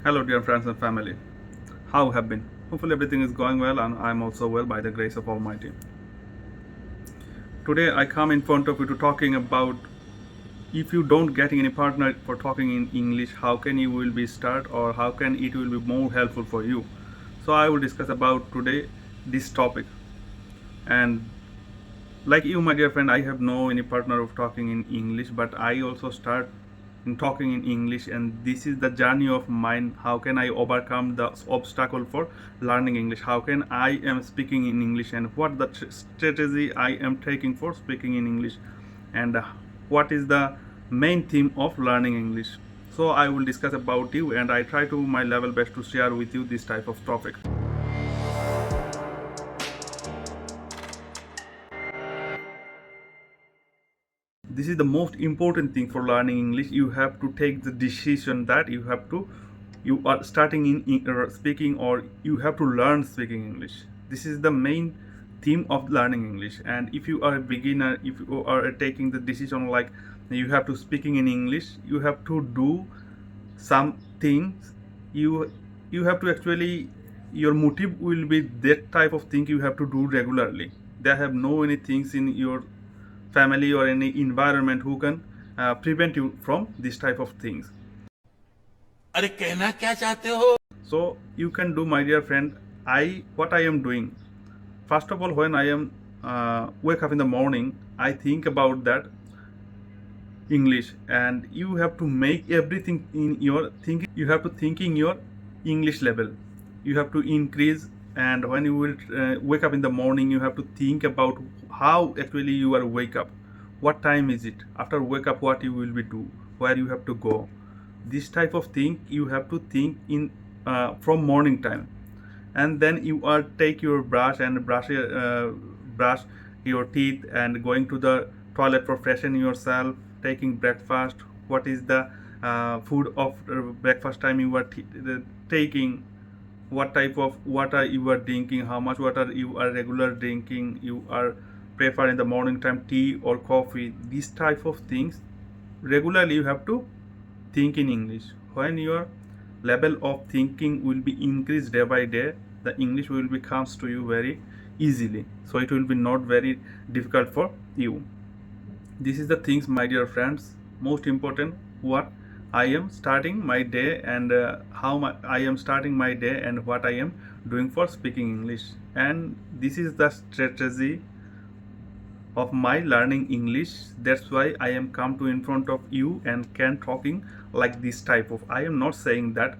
Hello, dear friends and family. How have been? Hopefully, everything is going well, and I'm also well by the grace of Almighty. Today, I come in front of you to talking about if you don't getting any partner for talking in English, how can you will be start or how can it will be more helpful for you. So, I will discuss about today this topic. And like you, my dear friend, I have no any partner of talking in English, but I also start in talking in English, and this is the journey of mine. How can I overcome the obstacle for learning English? How can I am speaking in English, and what the strategy I am taking for speaking in English, and what is the main theme of learning English? So I will discuss about you, and I try to my level best to share with you this type of topic. This is the most important thing for learning English. You have to take the decision that you are starting in speaking, or you have to learn speaking English. This is the main theme of learning English. And if you are a beginner, if you are taking the decision like you have to speaking in English, you have to do some things. You have to actually, your motive will be that type of thing you have to do regularly. There have no any things in your family or any environment who can prevent you from this type of things. अरे कहना क्या चाहते हो? So you can do, my dear friend, what I am doing. First of all, when I am wake up in the morning, I think about that English, and you have to make everything in your thinking. You have to think in your English level. You have to increase, and when you will wake up in the morning, you have to think about how actually you are wake up. What time is it? After wake up, what you will be do? Where you have to go? This type of thing you have to think in from morning time, and then you are take your brush and brush your teeth and going to the toilet for freshen yourself, taking breakfast. What is the food of breakfast time you are taking? What type of water you are drinking? How much water you are regular drinking? You are prefer in the morning time tea or coffee? These type of things regularly you have to think in English. When your level of thinking will be increased day by day, the English will be comes to you very easily. So it will be not very difficult for you. This is the things, my dear friends, most important. What I am starting my day, and I am starting my day, and what I am doing for speaking English. And this is the strategy of my learning English. That's why I am come to in front of you and can talking like this type of. I am not saying that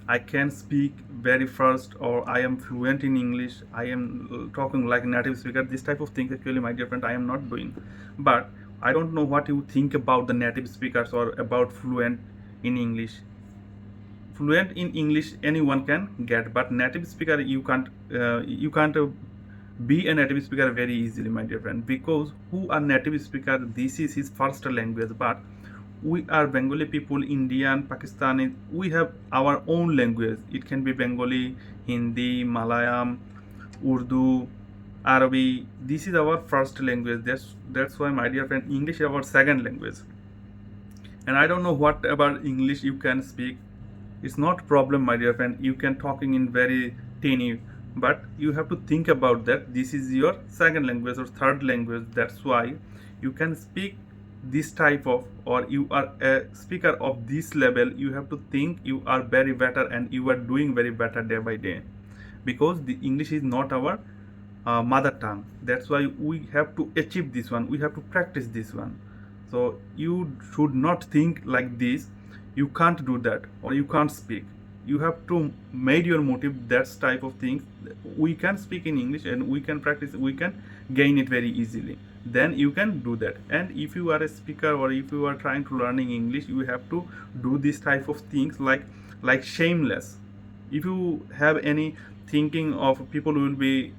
I can speak very fast or I am fluent in English. I am talking like native speaker. This type of things actually, my dear friend, I am not doing. But I don't know what you think about the native speakers or about fluent in English. Fluent in English anyone can get, but native speaker you can't be a native speaker very easily, my dear friend, because who are native speaker, this is his first language. But we are Bengali people, Indian, Pakistani, we have our own language. It can be Bengali, Hindi, Malayalam, Urdu, Arabic. This is our first language. That's why, my dear friend, English is our second language. And I don't know what about English you can speak. It's not problem, my dear friend. You can talking in very teeny, but you have to think about that this is your second language or third language. That's why you can speak this type of, or you are a speaker of this level. You have to think you are very better and you are doing very better day by day, because the English is not our mother tongue. That's why we have to achieve this one, we have to practice this one. So you should not think like this, you can't do that or you can't speak. You have to made your motive that type of things. We can speak in English and we can practice, we can gain it very easily. Then you can do that. And if you are a speaker or if you are trying to learning English, you have to do this type of things like shameless. If you have any thinking of people will be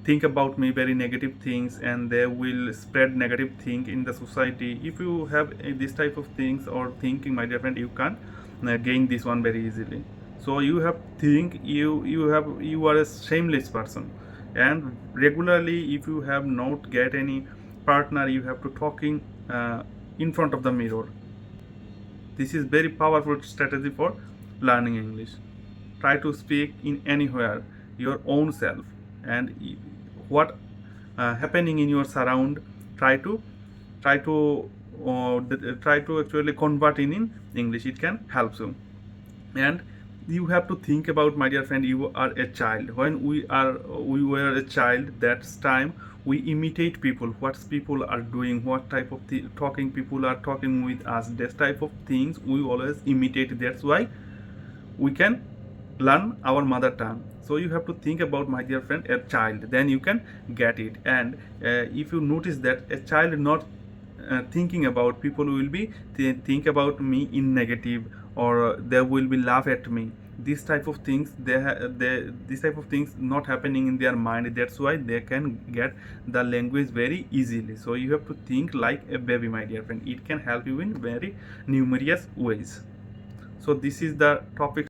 think about me very negative things and they will spread negative thing in the society, if you have this type of things or thinking, my dear friend, you can gain this one very easily. So you have think you are a shameless person, and regularly if you have not get any partner, you have to talking in front of the mirror. This is very powerful strategy for learning English. Try to speak in anywhere your own self, and what happening in your surround, try to try to try to actually convert in English. It can help you. And you have to think about, my dear friend, you are a child. When we were a child, that's time we imitate people, what people are doing, what type of talking people are talking with us, this type of things we always imitate. That's why we can learn our mother tongue. So you have to think about, my dear friend, a child, then you can get it. And if you notice that a child not thinking about people will be think about me in negative, or they will be laugh at me, this type of things, this type of things not happening in their mind. That's why they can get the language very easily. So you have to think like a baby, my dear friend. It can help you in very numerous ways. So this is the topic